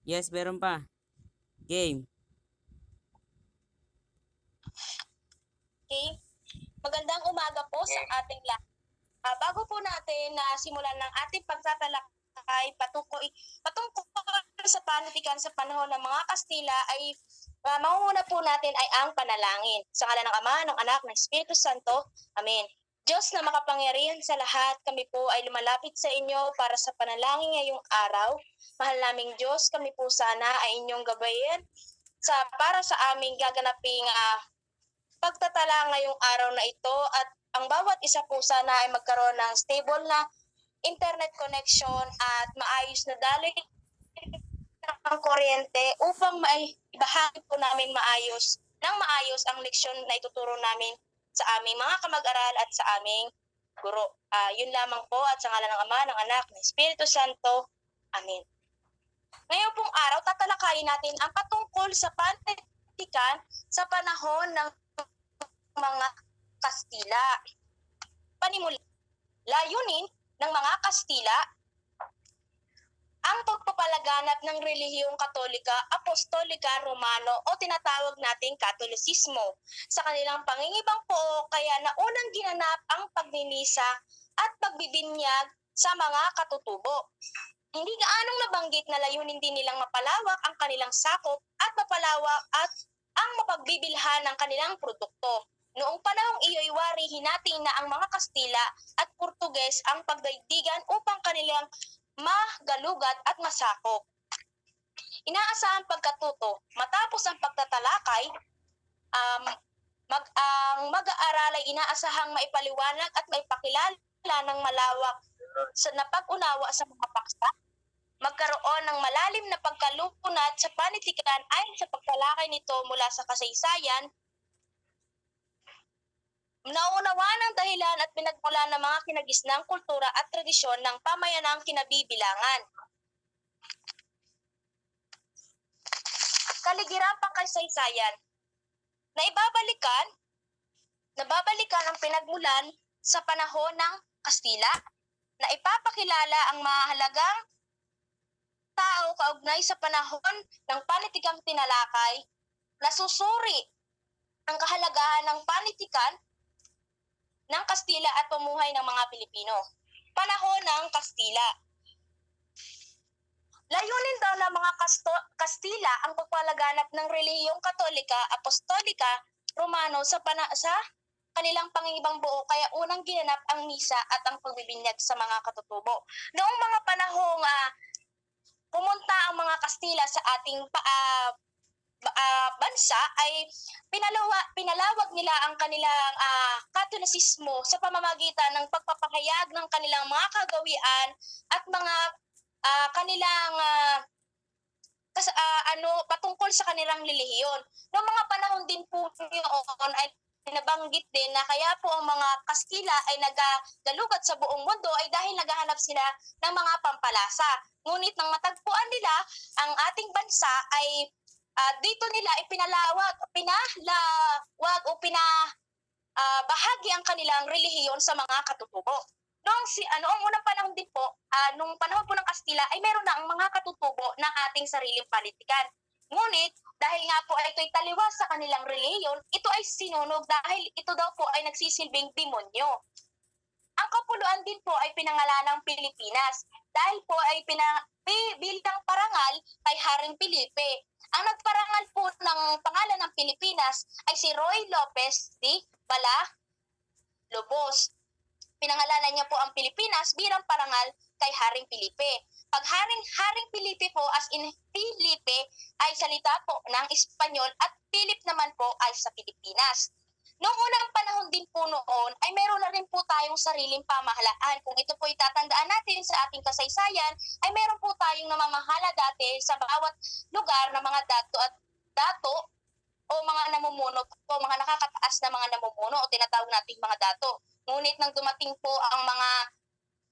Yes, meron pa. Game. Okay? Magandang umaga po sa ating lahat. Bago po natin na simulan ng ating pagtatalakay patungkol sa panitikan sa panahon ng mga Kastila ay mangunguna po natin ay ang panalangin. Sa ngalan ng Ama, ng Anak, ng Espiritu Santo. Amen. Diyos na makapangyarihan sa lahat, kami po ay lumalapit sa inyo para sa panalangin ngayong araw. Mahal naming Diyos, kami po sana ay inyong gabayin para sa aming gaganaping pagtatala ngayong araw na ito at ang bawat isa po sana ay magkaroon ng stable na internet connection at maayos na daloy ng kuryente upang maibahagi po namin maayos ang leksyon na ituturo namin sa aming mga kamag-aral at sa aming guro. Yun lamang po at sa ngalan ng Ama, ng Anak, ng Espiritu Santo. Amen. Ngayon pong araw, tatalakayin natin ang patungkol sa panitikan sa panahon ng mga Kastila. Panimula, layunin ng mga Kastila ang pagpapalaganap ng relihiyong Katolika, Apostolika, Romano o tinatawag nating Katolisismo. Sa kanilang pangingibang po, kaya naunang ginanap ang pagninisa at pagbibinyag sa mga katutubo. Hindi gaanong nabanggit na layunin din nilang mapalawak ang kanilang sakop at mapalawak at ang mapagbibilhan ng kanilang produkto. Noong panahong iyo'y wari hinating na ang mga Kastila at Portuges ang pagdaigdigan upang kanilang magalugat at masakop. Inaasahang pagkatuto, matapos ang pagtatalakay, ang mag-aaral ay inaasahang maipaliwanag at maipakilala ng malawak sa napag-unawa sa mga paksa, magkaroon ng malalim na pagkalunat sa panitikan ayon sa pagtalakay nito mula sa kasaysayan, naunawaan ang dahilan at pinagmulan ng mga kinagisnang kultura at tradisyon ng pamayanang kinabibilangan. Kaligirapang kasaysayan. Nababalikan ang pinagmulan sa panahon ng Kastila na ipapakilala ang mahalagang tao kaugnay sa panahon ng panitikang tinalakay, nasusuri ang kahalagahan ng panitikan ng Kastila at pamuhay ng mga Pilipino. Panahon ng Kastila. Layunin daw ng mga Kastila ang pagpalaganap ng relihiyong Katolika, Apostolika, Romano sa kanilang pangingibang buo, kaya unang ginanap ang misa at ang pagbibinyag sa mga katutubo. Noong mga panahong pumunta ang mga Kastila sa ating bansa ay pinalawag nila ang kanilang Katolisismo sa pamamagitan ng pagpapahayag ng kanilang mga kagawian at mga kanilang patungkol sa kanilang relihiyon. Noong mga panahon din po yun ay nabanggit din na kaya po ang mga Kastila ay nagdalugat sa buong mundo ay dahil naghahanap sila ng mga pampalasa. Ngunit nang matagpuan nila ang ating bansa ay dito nila ipinalawag o bahagi ang kanilang relihiyon sa mga katutubo. Noong unang panahon din po, nung panahon po ng Kastila ay meron na ang mga katutubo ng ating sariling panitikan. Ngunit dahil nga po ay ito'y taliwas sa kanilang relihiyon, ito ay sinunog dahil ito daw po ay nagsisilbing demonyo. Ang kapuluan din po ay pinangalanang Pilipinas dahil po ay bilang parangal kay Haring Felipe. Ang nagparangal po ng pangalan ng Pilipinas ay si Roy Lopez de Lobos. Pinangalanan niya po ang Pilipinas bilang parangal kay Haring Felipe. Pag Haring Felipe po as in Felipe ay salita po ng Espanyol at Philip naman po ay sa Pilipinas. Noong unang panahon din po noon ay meron na rin po tayong sariling pamahalaan. Kung ito po itatandaan natin sa ating kasaysayan ay meron po tayong namamahala dati sa bawat lugar na mga dato o mga namumuno po, mga nakakataas na mga namumuno o tinatawag nating mga dato. Ngunit nang dumating po ang mga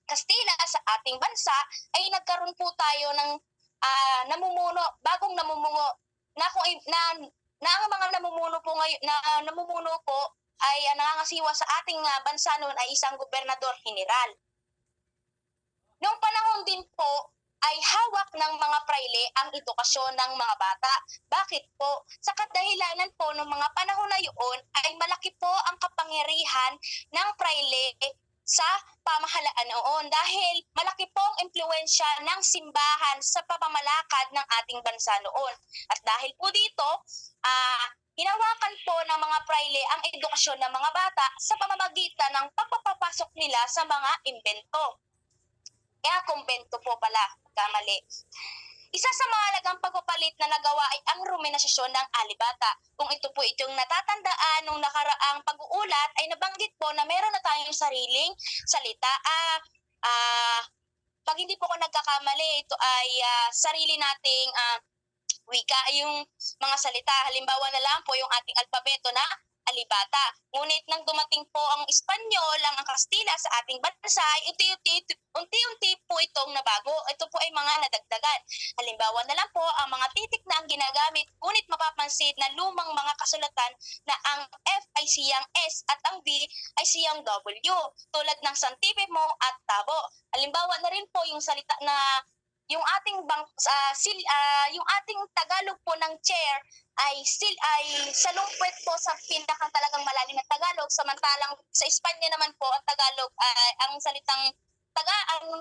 Kastila sa ating bansa ay nagkaroon po tayo ng bagong namumuno na ang mga namumuno po ay nangangasiwa sa ating bansa noon ay isang gobernador general. Noong panahon din po ay hawak ng mga prayle ang edukasyon ng mga bata. Bakit po? Sa kadahilanan po ng mga panahon na yun ay malaki po ang kapangyarihan ng prayle sa pamahalaan noon dahil malaki po ang impluwensya ng simbahan sa pamamalakad ng ating bansa noon. At dahil po dito, hinawakan po ng mga prayle ang edukasyon ng mga bata sa pamamagitan ng pagpapapasok nila sa mga imbento. Kaya kumbento po pala, kamali. Isa sa mahalagang pagpapalit na nagawa ay ang ruminasyon ng alibata. Kung ito po itong natatandaan nung nakaraang pag-uulat ay nabanggit po na meron na tayong sariling salita. Pag hindi po ako nagkakamali, ito ay sarili nating wika, yung mga salita. Halimbawa na lang po yung ating alpabeto na alibata. Ngunit nang dumating po ang Espanyol, ang Kastila sa ating bansa, ay unti-unti po itong nabago. Ito po ay mga nadagdagan. Halimbawa na lang po, ang mga titik na ang ginagamit, ngunit mapapansin na lumang mga kasulatan na ang F ay siyang S at ang B ay siyang W, tulad ng Santipemo at Tabo. Halimbawa na rin po yung salita na yung ating yung ating Tagalog po ng chair ay salungkwet po sa pinakang talagang malalim na Tagalog, samantalang sa Espanya naman po ang Tagalog ang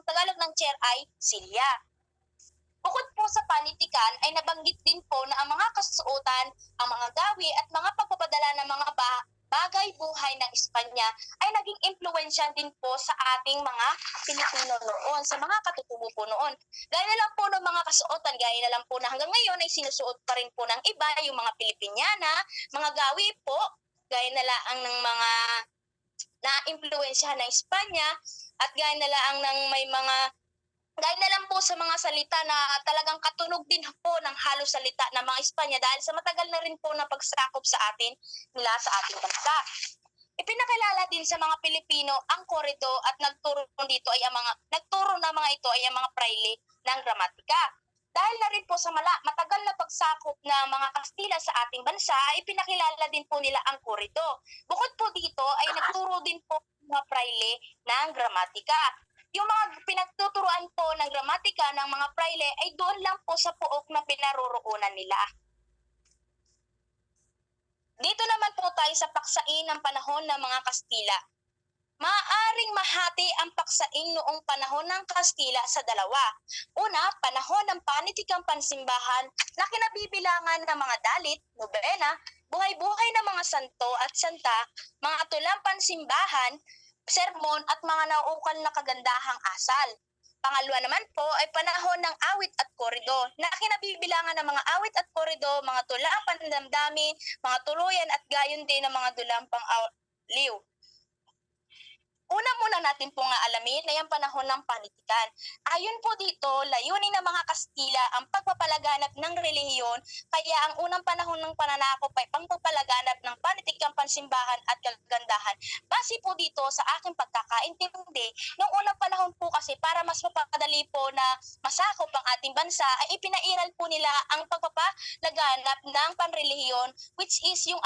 Tagalog ng chair ay silya. Bukod po sa panitikan ay nabanggit din po na ang mga kasuotan, ang mga gawi at mga pagpapadala ng mga bagay buhay ng Espanya ay naging impluwensya din po sa ating mga Pilipino noon, sa mga katutubo po noon. Gaya na lang po ng mga kasuotan, gaya na lang po na hanggang ngayon ay sinusuot pa rin po ng iba, yung mga Pilipiniana, mga gawi po, gaya na lang ng mga na-impluwensya ng Espanya at gaya na lang ng may mga dahil na lang po sa mga salita na talagang katunog din po ng halos salita ng mga Espanya dahil sa matagal na rin po na pagsakop sa atin mula sa ating bansa. Ipinakilala din sa mga Pilipino ang korido at nagturo na mga ito ay ang mga prayle ng gramatika. Dahil na rin po sa matagal na pagsakop ng mga Kastila sa ating bansa, ay pinakilala din po nila ang korido. Bukod po dito ay nagturo din po mga prayle ng gramatika. Yung mga pinagtuturuan po ng gramatika ng mga prayle ay doon lang po sa puok na pinaroroonan nila. Dito naman po tayo sa paksain ng panahon ng mga Kastila. Maaaring mahati ang paksain noong panahon ng Kastila sa dalawa. Una, panahon ng panitikang pansimbahan na kinabibilangan ng mga dalit, nobena, buhay-buhay ng mga santo at santa, mga tulang pansimbahan, sermon at mga nauukal na kagandahang asal. Pangalawa naman po ay panahon ng awit at korido na kinabibilangan ng mga awit at korido, mga tulang pandamdamin, mga tuluyan at gayon din ng mga dulang pang-aliw. Una muna natin po nga alamin na yung panahon ng panitikan. Ayon po dito, layunin ng mga Kastila ang pagpapalaganap ng relihiyon, kaya ang unang panahon ng pananakop ay pagpapalaganap ng panitikang pansimbahan at kagandahan. Base po dito sa aking pagkakaintindi, noong unang panahon po kasi para mas mapadali po na masakop ang ating bansa, ay ipinairal po nila ang pagpapalaganap ng panrelihiyon, which is yung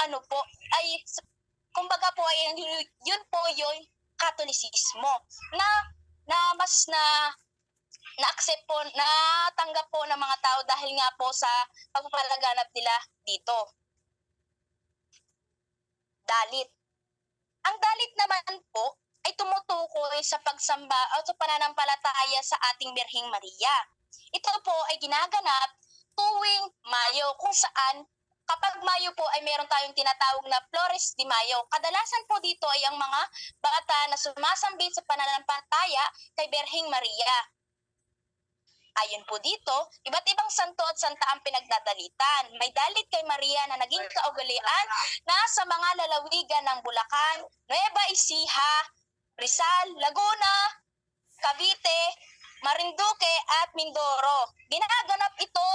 kumbaga po ay yun po yung Katolisismo na mas na-accept po, natanggap po ng mga tao dahil nga po sa pagpapalaganap nila dito. Dalit. Ang dalit naman po ay tumutukoy sa pagsamba o sa pananampalataya sa ating Birheng Maria. Ito po ay ginaganap tuwing Mayo, kung saan kapag Mayo po ay meron tayong tinatawag na Flores de Mayo. Kadalasan po dito ay ang mga bata na sumasambit sa pananampalataya kay Birheng Maria. Ayon po dito, iba't ibang santo at santa ang pinagdadalitan. May dalit kay Maria na naging kaugalian na sa mga lalawigan ng Bulacan, Nueva Ecija, Rizal, Laguna, Cavite, Marinduque at Mindoro. Ginaganap ito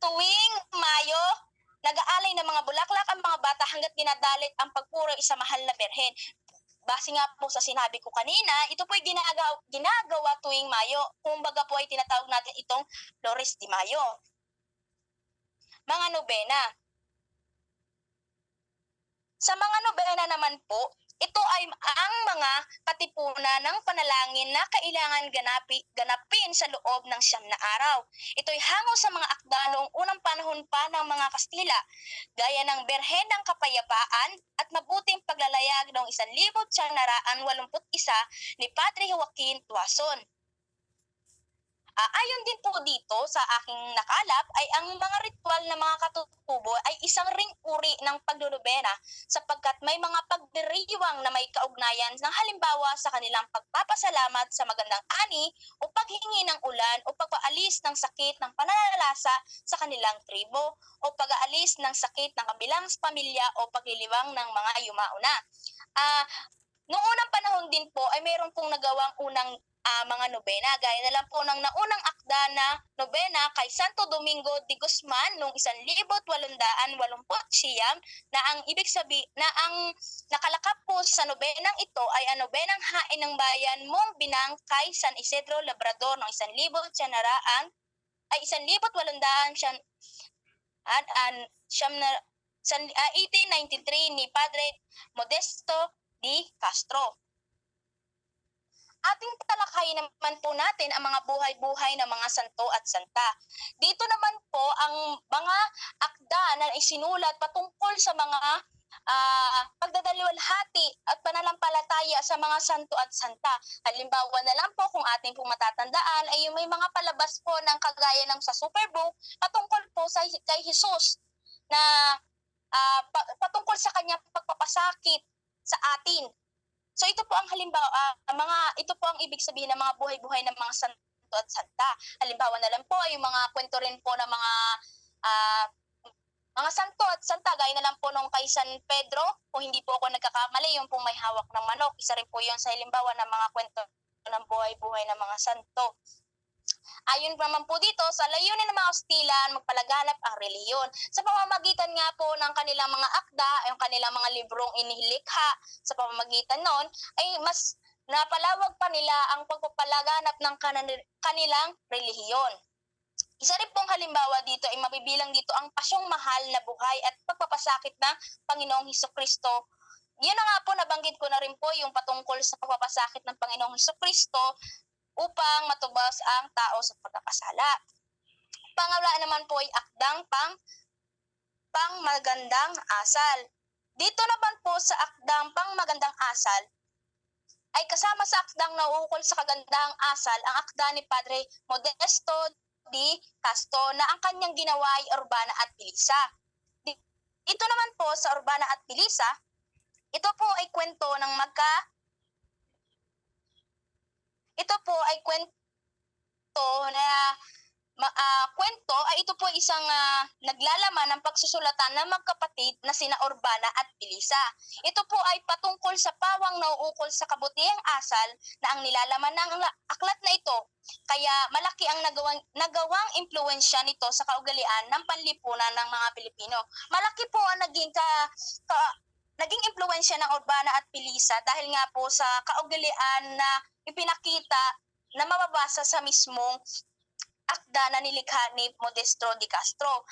tuwing Mayo. Nag-aalay ng mga bulaklak ang mga bata hanggat dinadalit ang pagpuri sa mahal na Birhen. Base nga po sa sinabi ko kanina, ito po ay ginagawa tuwing Mayo. Kumbaga po ay tinatawag natin itong Flores de Mayo. Mga nobena. Sa mga nobena naman po, Ito ay ang mga katipunan ng panalangin na kailangan ganapin sa loob ng 9 na araw. Ito'y hango sa mga akda noong unang panahon pa ng mga Kastila, gaya ng Berhen ng Kapayapaan at mabuting paglalayag noong 1981 ni Padre Joaquin Tuason. Ayon din po dito sa aking nakalap ay ang mga ritual ng mga katutubo ay isang ring uri ng paglulubena sapagkat may mga pagdiriwang na may kaugnayan ng halimbawa sa kanilang pagpapasalamat sa magandang ani o paghingi ng ulan o pagpaalis ng sakit ng pananalasa sa kanilang tribo o pag-aalis ng sakit ng kabilang pamilya o pagliliwang ng mga yumauna. Noong unang panahon din po ay mayroon pong nagawang unang mga nobena. Gaya na lang po ng naunang akda na nobena kay Santo Domingo de Guzman noong 1889 na ang ibig sabihin na ang nakalakap po sa nobenang ito ay ang nobenang hain ng bayan mong binang kay San Isidro Labrador noong 1893 ni Padre Modesto de Castro. Ating talakayin naman po natin ang mga buhay-buhay ng mga santo at santa. Dito naman po ang mga akda na isinulat patungkol sa mga pagdadaliwalhati at pananampalataya sa mga santo at santa. Halimbawa na lang po kung ating pong matatandaan ay yung may mga palabas po ng kagaya ng sa Superbook patungkol po kay Jesus na patungkol sa kanyang pagpapasakit sa atin. So ito po ang halimbawa, ito po ang ibig sabihin ng mga buhay-buhay ng mga santo at santa. Halimbawa na lang po ay yung mga kwento rin po ng mga santo at santa, gaya na lang po nung kay San Pedro, kung hindi po ako nagkakamali, yung pong may hawak ng manok. Isa rin po yun sa halimbawa ng mga kwento ng buhay-buhay ng mga santo. Ayon naman po dito, sa layunin ng mga Kastilan, magpalaganap ang reliyon. Sa pamamagitan nga po ng kanilang mga akda, yung kanilang mga librong inilikha, sa pamamagitan nun, ay mas napalawag pa nila ang pagpapalaganap ng kanilang relihiyon. Isa rin pong halimbawa dito ay mabibilang dito ang pasyong mahal na buhay at pagpapasakit ng Panginoong Hesukristo. Yun na nga po, nabanggit ko na rin po yung patungkol sa pagpapasakit ng Panginoong Hesukristo upang matubos ang tao sa pagkakasala. Pangalawa naman po ay akdang pangmagandang asal. Dito naman po sa akdang pangmagandang asal ay kasama sa akdang nauukol sa kagandahang asal ang akda ni Padre Modesto de Castro na ang kanyang ginawa ay Urbana at Pilisa. Ito naman po sa Urbana at Pilisa, ito po ay kwento ng ito po ay kwento ito po isang naglalaman ng pagsusulatan ng magkapatid na sina Urbana at Pilisa. Ito po ay patungkol sa pawang nauukol sa kabutihang asal na ang nilalaman ng aklat na ito. Kaya malaki ang nagawang impluwensya nito sa kaugalian ng panlipunan ng mga Pilipino. Malaki po ang naging impluwensya ng Urbana at Pilisa dahil nga po sa kaugalian na ipinakita na mababasa sa mismong akda na nilikha ni Modesto de Castro.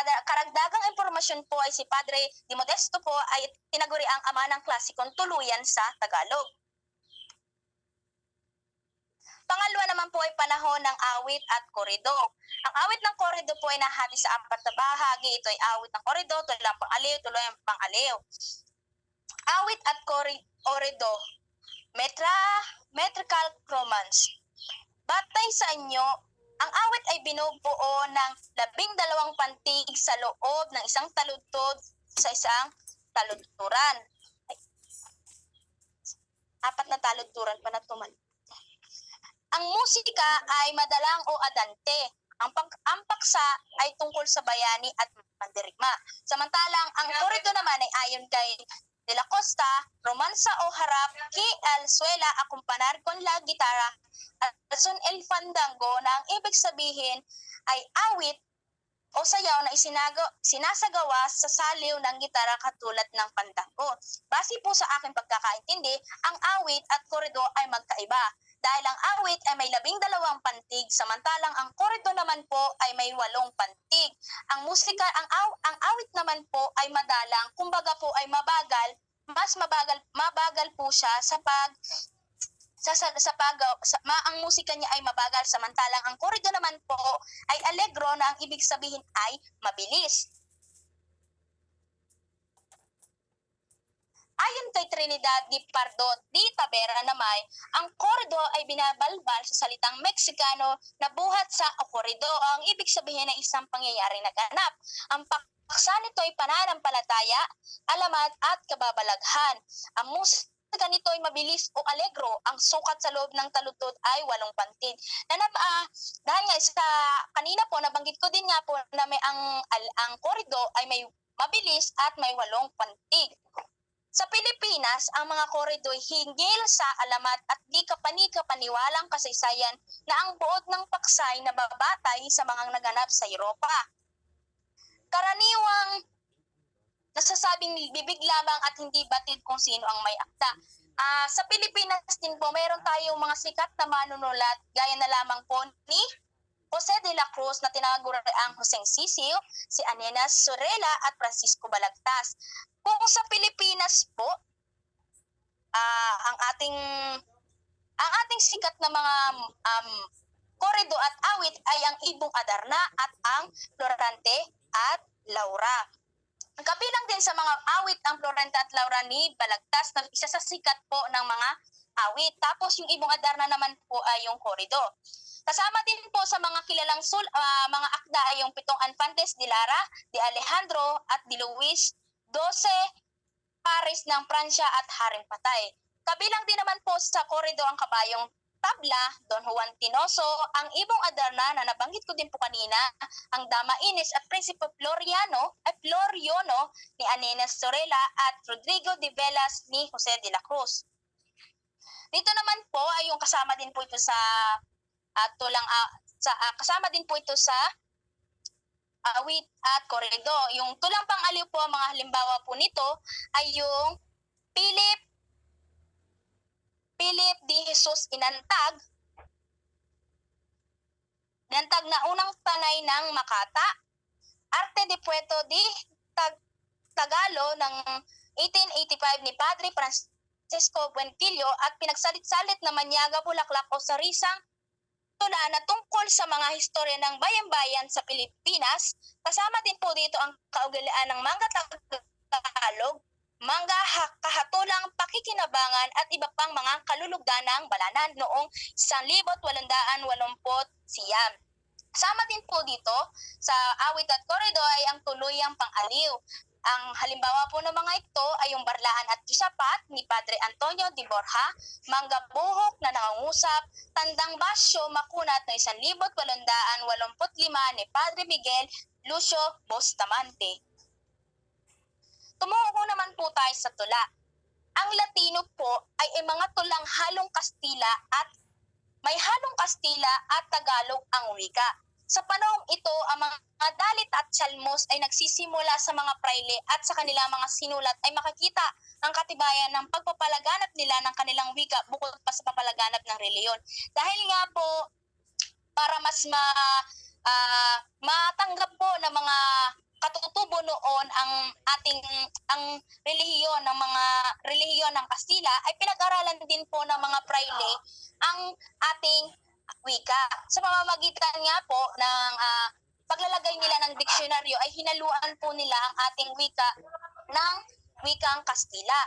Karagdagang impormasyon po ay si Padre de Modesto po ay tinaguri ang ama ng klasikong tuluyan sa Tagalog. Pangalawa naman po ay panahon ng awit at korido. Ang awit ng korido po ay nahati sa 4 na bahagi. Ito ay awit ng korido, tuloy ang pang-aliw, tuloy ang pang-aliw. Awit at korido, metrical romance. Batay sa inyo, ang awit ay binubuo ng 12 pantig sa loob ng isang taludtod sa isang taludturan. 4 na taludturan pa na tumal. Ang musika ay madalang o adante. Ang paksa ay tungkol sa bayani at mandirigma. Samantalang ang korido naman ay ayon kay De la Costa, romansa o harap ki el suela acompañar con la guitarra at son el fandango na ang ibig sabihin ay awit o sayaw na sinasagawa sa saliw ng gitara katulad ng pandango. Base po sa aking pagkakaintindi, ang awit at korido ay magkaiba. Dahil ang awit ay may 12 pantig, samantalang ang korido naman po ay may 8 pantig. Ang awit naman po ay madalang, kumbaga po ay mabagal mas mabagal po siya ang musika niya ay mabagal, samantalang ang corrido naman po ay allegro na ang ibig sabihin ay mabilis. Ayon kay Trinidad de Pardo de Tavera naman, ang corrido ay binabalbal sa salitang Meksikano na buhat sa okorrido. Ang ibig sabihin ay isang pangyayari na ganap. Ang paksa nito ay pananampalataya, alamat at kababalaghan. Ang musika nito ay mabilis o allegro. Ang sukat sa loob ng taludtod ay 8 pantid. Dahil nga sa kanina po, nabanggit ko din nga po na ang corrido ay may mabilis at may 8 pantig. Sa Pilipinas, ang mga corrido ay hinggil sa alamat at di kapani-kapaniwalang kasaysayan na ang buod ng paksay na babatay sa mga naganap sa Europa. Karaniwang nasasabing bibig lamang at hindi batid kung sino ang may akda. Sa Pilipinas din po, mayroon tayong mga sikat na manunulat gaya na lamang po ni Jose de la Cruz na tinaguriang ang Joseng Sisiw, si Anenas Sorella at Francisco Balagtas. Kung sa Pilipinas po, ang ating sikat na mga corrido at awit ay ang Ibong Adarna at ang Florante at Laura. Kabilang din sa mga awit ang Florante at Laura ni Balagtas na isa sa sikat po ng mga awit. Tapos yung Ibong Adarna naman po ay yung corrido. Kasama din po sa mga kilalang mga akda ay yung 7 Infantes de Lara, de Alejandro at de Luis, 12 Paris ng Pransya at Haring Patay. Kabilang din naman po sa corrido ang Kabayong Tabla, Don Juan Tinoso, ang Ibong Adarna na nabanggit ko din po kanina, ang Dama Ines at Prinsipe Floriono ni Anenas Sorella at Rodrigo de Velas ni Jose de la Cruz. Dito naman po ay yung kasama din po ito sa kasama din po ito sa awit at corrido. Yung tulang pang-aliw po, mga halimbawa po nito ay yung Philip de Jesus Inantag na unang panay ng Makata, Arte de Puerto de Tagalo ng 1885 ni Padre Francisco Buentillo at pinagsalit-salit na Manyaga Bulaklak o Sarisang Tula na tungkol sa mga historya ng bayan-bayan sa Pilipinas. Kasama din po dito ang kaugalian ng Mangga Tagalog, Mangga Kahatulang Pakikinabangan at iba pang mga kalulugdanang balanan noong 1880. Kasama din po dito sa awit at corrido ay ang tuluyang pang-aliw. Ang halimbawa po ng mga ito ay yung Barlaan at Kisapat ni Padre Antonio de Borja, Mangga Buhok na Nangungusap, Tandang Basyo Makunat na 1885 ni Padre Miguel Lucio Bustamante. Tumuko naman po tayo sa tula. Ang Latino po ay mga tulang halong Kastila at may halong Kastila at Tagalog ang wika. Sa panahong ito, ang mga dalit at salmos ay nagsisimula sa mga praile at sa kanilang mga sinulat ay makikita ang katibayan ng pagpapalaganap nila ng kanilang wika bukod pa sa papalaganap ng reliyon. Dahil nga po, para mas matanggap po ng mga katutubo noon ang relihiyon ng Kastila ay pinag-aralan din po ng mga praile ang ating wika. Sa pamamagitan nga po ng paglalagay nila ng diksyonaryo ay hinaluan po nila ang ating wika ng wikang Kastila.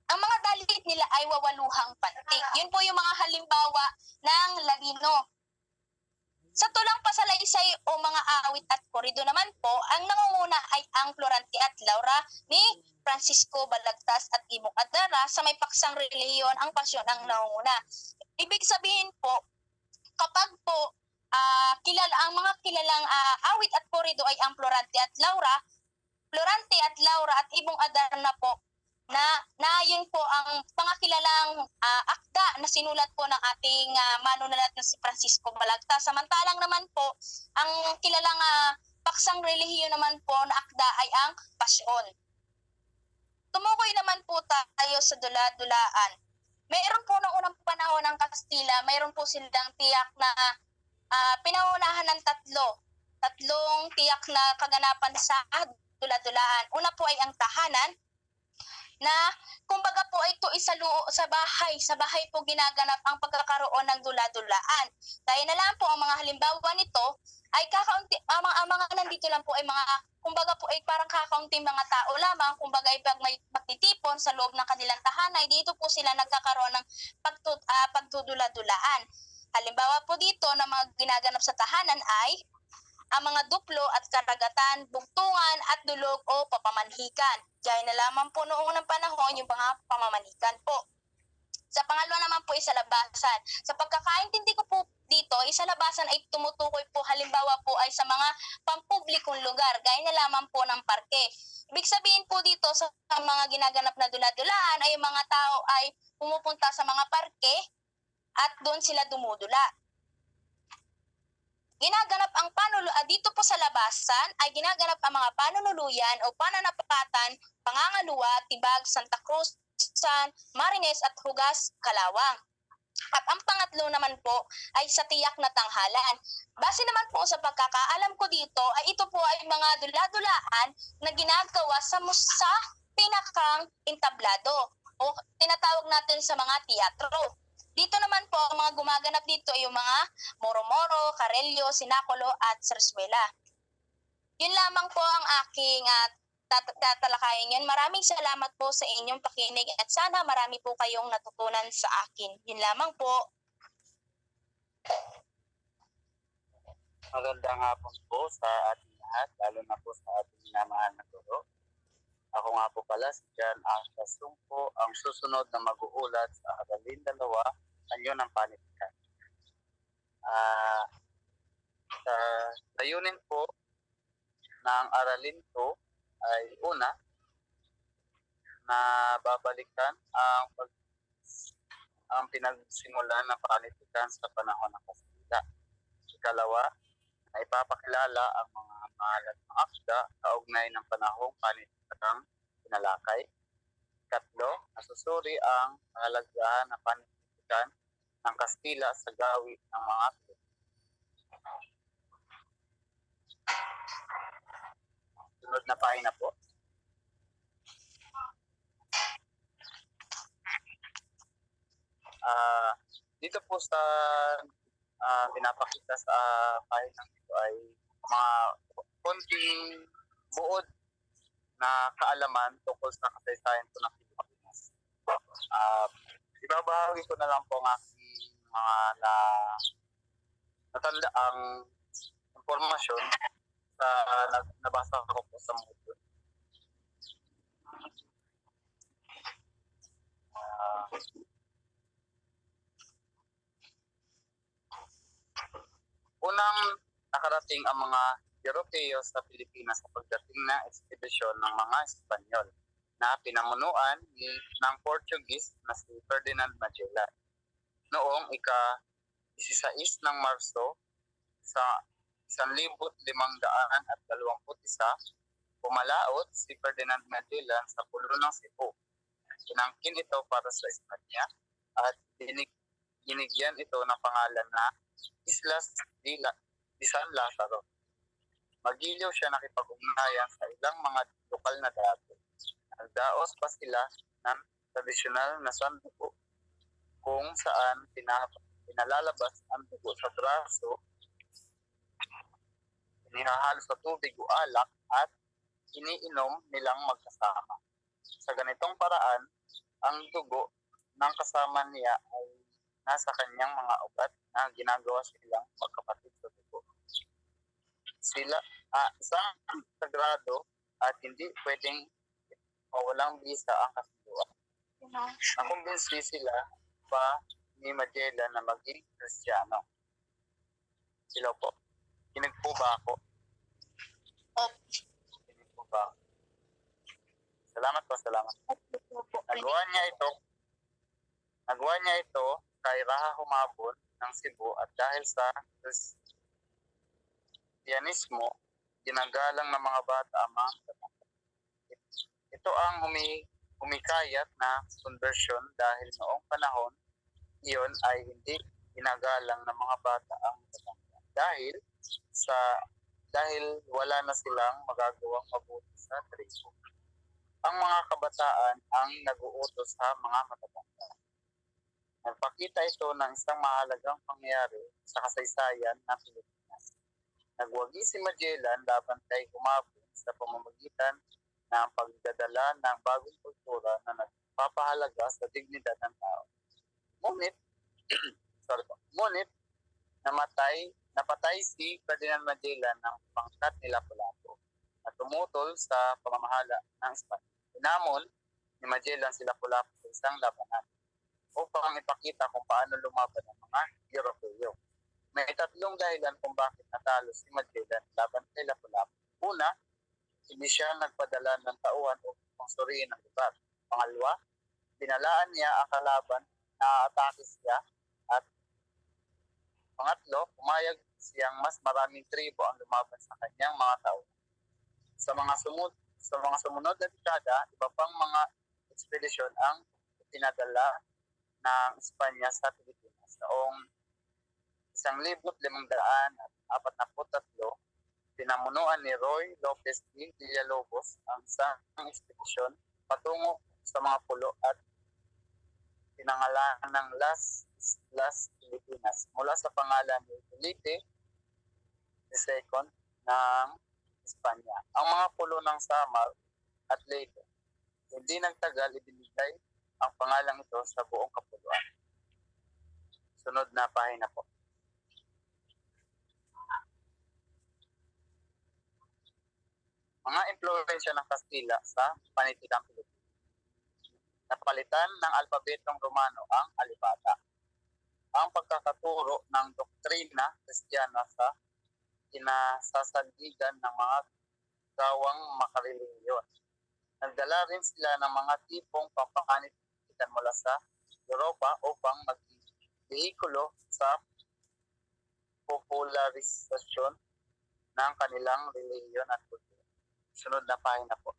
Ang mga dalit nila ay 8 pantig. Yun po yung mga halimbawa ng Ladino. Sa tulang pasalaysay o mga awit at corrido naman po, ang nangunguna ay ang Florante at Laura ni Francisco Balagtas at Ibong Adarna. Sa may paksang relihiyon, ang pasyon ang nangunguna. Ibig sabihin po, kapag po ang mga kilalang awit at corrido ay ang Florante at Laura at Ibong Adarna po, na yun po ang pangakilalang akda na sinulat po ng ating manunulat na si Francisco Balagtas. Samantalang naman po, ang kilalang paksang relihiyon naman po na akda ay ang Pasyon. Tumukoy naman po tayo sa dula-dulaan. Mayroon po noong unang panahon ng Kastila, mayroon po silang tiyak na pinangunahan ng tatlong tiyak na kaganapan sa dula-dulaan. Una po ay ang tahanan, na kumbaga po ito sa bahay po ginaganap ang pagkakaroon ng dula-dulaan. Kaya na lang po ang mga halimbawa nito ay kakaunti, ang mga nandito lang po ay mga kumbaga po ay parang kakaunting mga tao lamang, kumbaga ay pag may magtitipon sa loob ng kanilang tahanay, dito po sila nagkakaroon ng pagdudula-dulaan. Halimbawa po dito na mga ginaganap sa tahanan ay ang mga duplo at karagatan, bugtungan at dulog o papamanhikan. Gaya na lamang po noong unang panahon yung mga pamamanhikan po. Sa pangalawa naman po ay sa labasan. Sa pagkakaintindi ko po dito, sa labasan ay tumutukoy po halimbawa po ay sa mga pampublikong lugar, gaya na lamang po ng parke. Ibig sabihin po dito sa mga ginaganap na dula-dulaan ay yung mga tao ay pumupunta sa mga parke at doon sila dumudula. Ginaganap ang dito po sa labasan ay ginaganap ang mga panunuluyan o pananapatan, pangangaluwa, tibag, Santa Cruz, San, Marines at Hugas, Kalawang. At ang pangatlo naman po ay sa tiyak na tanghalan. Base naman po sa pagkakaalam ko dito ay ito po ay mga dula-dulaan na ginagawa sa pinakang entablado o tinatawag natin sa mga teatro. Dito naman po, ang mga gumaganap dito ay yung mga moro-moro, karelyo, sinakulo at sarswela. Yun lamang po ang aking tatalakayin yan. Maraming salamat po sa inyong pakinig at sana marami po kayong natutunan sa akin. Yun lamang po. Magandang hapon po sa ating lahat, lalo na po sa ating minamahal na guro. Ako nga po pala si John Asta Sungpo, ang susunod na mag-uulat sa Aralin 2, Anyo ng Panitikan. Sa layunin po ng Aralin 2 ay una, na babalikan ang pinagsimulan ng panitikan sa panahon ng Kastila. Ikalawa, na ipapakilala ang mga mahalagang akda kaugnay ng panahong panitikang pinalakay. Ikatlo, nasusuri ang kahalagahan ng panitikan ng Kastila sa gawi ng mga akda. Sunod na pahina po. Dito po sa pinapakita sa pahinang ito ay mga konting buod na kaalaman tungkol sa kasaysayan po ng Pilipinas. Ibabahagi ko na lang po ang aking mga natanda ang impormasyon sa nabasa ko po sa mundo. Unang nakarating ang mga Europeo sa Pilipinas sa pagdating ng ekspedisyon ng mga Espanyol na pinamunuan ng Portuguese na si Ferdinand Magellan. Noong ika-16 ng Marso sa 1521, pumalaot si Ferdinand Magellan sa pulo ng Cebu. Sinangkin ito para sa Espanya at binigyan ito ng pangalan na Islas de San Lazaro. Magiliw siya nakipag-ugnayan sa ilang mga lokal na dati. Nagdaos pa sila ng tradisyonal na sandugo kung saan pinalalabas ang dugo sa braso, inihahalo sa tubig o alak at iniinom nilang magkasama. Sa ganitong paraan, ang dugo ng kasama niya ay nasa kanyang mga ugat na ginagawa silang magkapatid sa dugo. Sila isang sagrado at hindi pwedeng walang bisa ang kasunduan. Nakumbinsi sila pa ni Magellan na maging Kristiyano. Sila po. Kinig po ba ako? Kinig po ba? Salamat po, salamat. Nagawa niya ito kay Raha Humabon ng Cebu at dahil sa Kristiyanismo, ginagalang ng mga bata ang mga ito ang humikayat na conversion dahil noong panahon iyon ay hindi ginagalang ng mga bata ang katanda dahil wala na silang magagawang mabuti sa tribo. ang mga kabataan ang nag-uutos sa mga matatanda. Nagpakita ito ng isang mahalagang pangyayari sa kasaysayan ng Pilipinas. Nagwagi si Magellan laban kay Humabon sa pamamagitan ng pagdadala ng bagong kultura na nagpapahalaga sa dignidad ng tao. Ngunit, napatay si Ferdinand Magellan ng pangkat ni Lapu-Lapu at tumutol sa pamamahala ng Espanya. Hinamon ni Magellan si Lapu-Lapu sa isang labanan upang ipakita kung paano lumaban ang mga Europeo. May tatlong dahilan kung bakit natalo si Magellan laban kay Lapu-Lapu. Una, hindi siya nagpadala ng tauhan upang suriin ang lugar. Pangalawa, binalaan niya ang kalaban na atake siya. At pangatlo, pumayag siyang mas maraming tribo ang lumaban sa kanyang mga tao. Sa mga sumunod na dekada, iba pang mga ekspedisyon ang pinadala ng Espanya sa Pilipinas. Noong 1543, pinamunuan ni Roy Lopez de Villalobos ang isang ekspedisyon patungo sa mga pulo at pinangalan ng Las Pilipinas mula sa pangalan ni Felipe II ng Espanya. Ang mga pulo ng Samar at Leyte, hindi nagtagal ibinigay ang pangalang ito sa buong kapuluan. Sunod na pahina po. Mga impluwensya ng Kastila sa panitikang Pilipino. Napalitan ng alpabetong Romano ang alipata. Ang pagkakaturo ng doktrina Kristiyana sa kinasasandigan ng mga gawang makarelihiyon. Nagdala rin sila ng mga tipong pampakanitikan mula sa Europa upang maging behikulo sa popularisasyon ng kanilang relihiyon at kultura. Sunod na pahina po.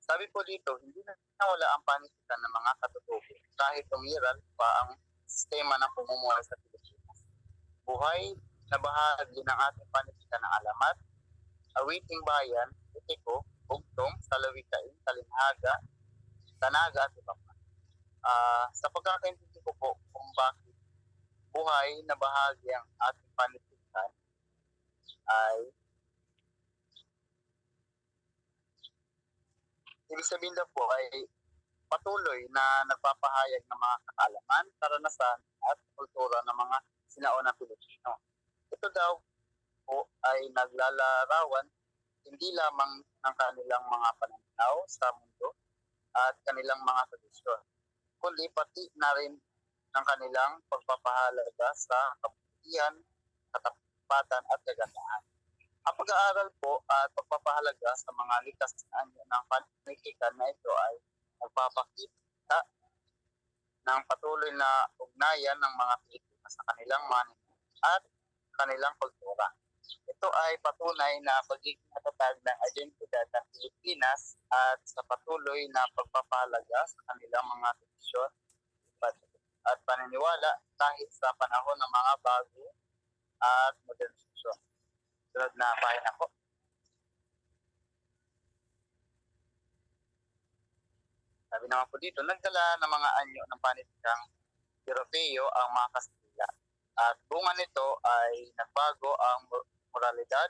Sabi po dito, hindi na nawala ang panitikan ng mga katutubo kahit umiral pa ang sistema ng pamumuhay sa Pilipinas. Buhay na bahagi ng ating panitikan ng alamat, awiting bayan, etiko, bugtong, salawikain, talinhaga, tanaga at iba pa. Sa pagkakaintindi ko po kung bakit buhay na bahagi ang ating panitikan ay ibig sabihin na po ay patuloy na nagpapahayag ng mga kaalaman, karanasan at kultura ng mga sinaunang Pilipino. Ito daw po ay naglalarawan hindi lamang ng kanilang mga pananaw sa mundo at kanilang mga tradisyon, kundi pati na rin ng kanilang pagpapahalaga sa kabutihan, katapatan at kagandahan. Ang pag-aaral po at pagpapahalaga sa mga likas na anyo ng panitikan na ito ay nagpapakita ng patuloy na ugnayan ng mga Pilipino sa kanilang manifesto at kanilang kultura. Ito ay patunay na pagiging matatag ng identidad ng Pilipinas at sa patuloy na pagpapahalaga sa kanilang mga tradisyon at paniniwala kahit sa panahon ng mga bago at modernisasyon. Sunod na pahina po. Sabi naman po dito, nagdala ng mga anyo ng panitikang Europeo ang mga Kastila. At bunga nito ay nagbago ang moralidad,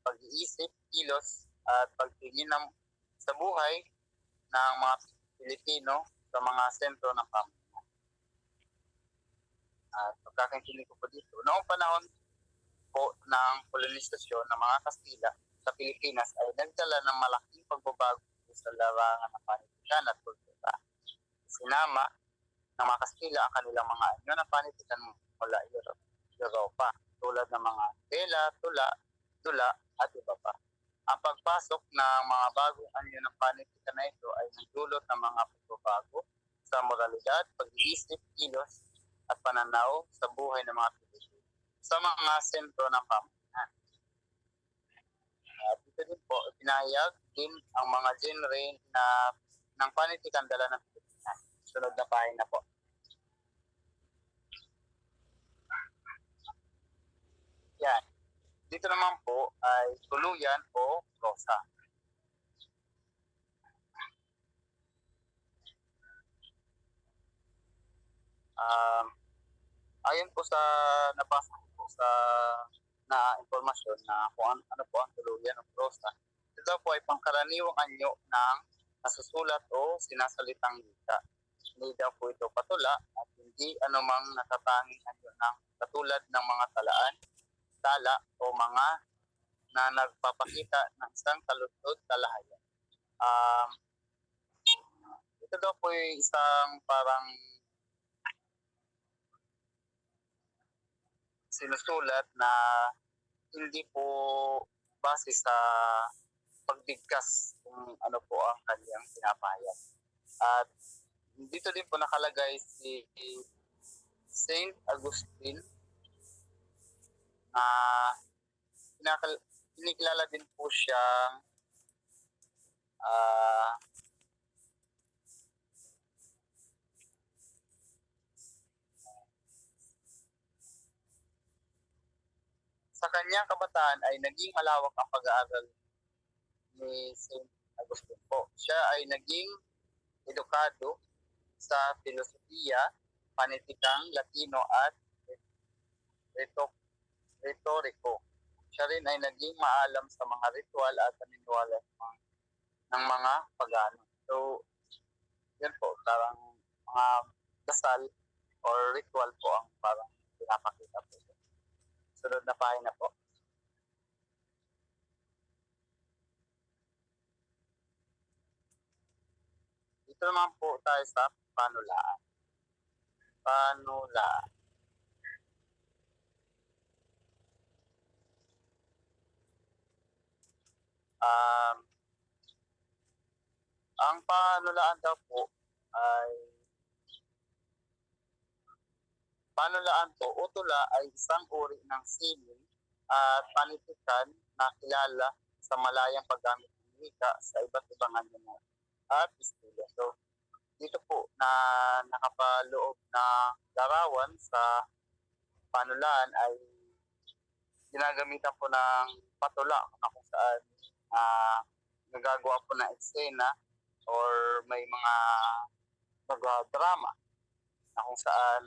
pag-iisip, kilos, at pagtingin sa buhay ng mga Pilipino sa mga sentro ng pamumuhay. At pagkakaintindi ko po dito, noong panahon po ng kolonisasyon ng mga Kastila sa Pilipinas ay nagdala ng malaking pagbabago sa larangan ng panitikan at kultura. Sinama ng mga Kastila ang kanilang mga anyo ng panitikan mula Europa, tulad ng mga tela, tula, at iba pa. Ang pagpasok ng mga bagong anyo ng panitikan na ito ay nagdulot ng mga pagbabago sa moralidad, pag-iisip, kilos, at pananaw sa buhay ng mga Pilipino sa mga sentro ng pamumuhay. At ito din po, pinahayag din ang mga genre ng panitikan dala ng Pilipinas. Sunod na pahina po. Yan. Dito naman po ay tuluyan o prosa. Ayon po sa nabasa ko po sa informasyon na kung ano po ang tuluyan o prosa, ito po ay pangkaraniwang anyo ng nasusulat o sinasalitang wika. Hindi daw po ito patula at hindi anumang natatanging anyo ng katulad ng mga talaan, tala o mga na nagpapakita ng isang kalutod talahayan. Ito daw po ay isang parang sinusulat na hindi po base sa pagbigkas kung ano po ang kanyang pinapahayag. At dito din po nakalagay si Saint Augustine na kinikilala din po siyang sa kanyang kabataan ay naging malawak ang pag-aaral ni Saint Augustine po. Siya ay naging edukado sa filosofiya, panitikang Latino at retoriko. Siya rin ay naging maalam sa mga ritual at paniniwala ng mga pagano. So, yan po, parang mga dasal or ritual po ang parang pinapakita po. Sunod na pahina po. Dito naman po tayo sa panulaan. Panulaan. Ang panulaan daw po ay o tula ay isang uri ng sining at panitikan na kilala sa malayang paggamit ng wika sa iba't ibang anyo at estilo. So, dito po na nakapaloob na larawan sa panulaan ay ginagamitan po ng patula na kung saan nagagawa po ng eksena or may mga drama na kung saan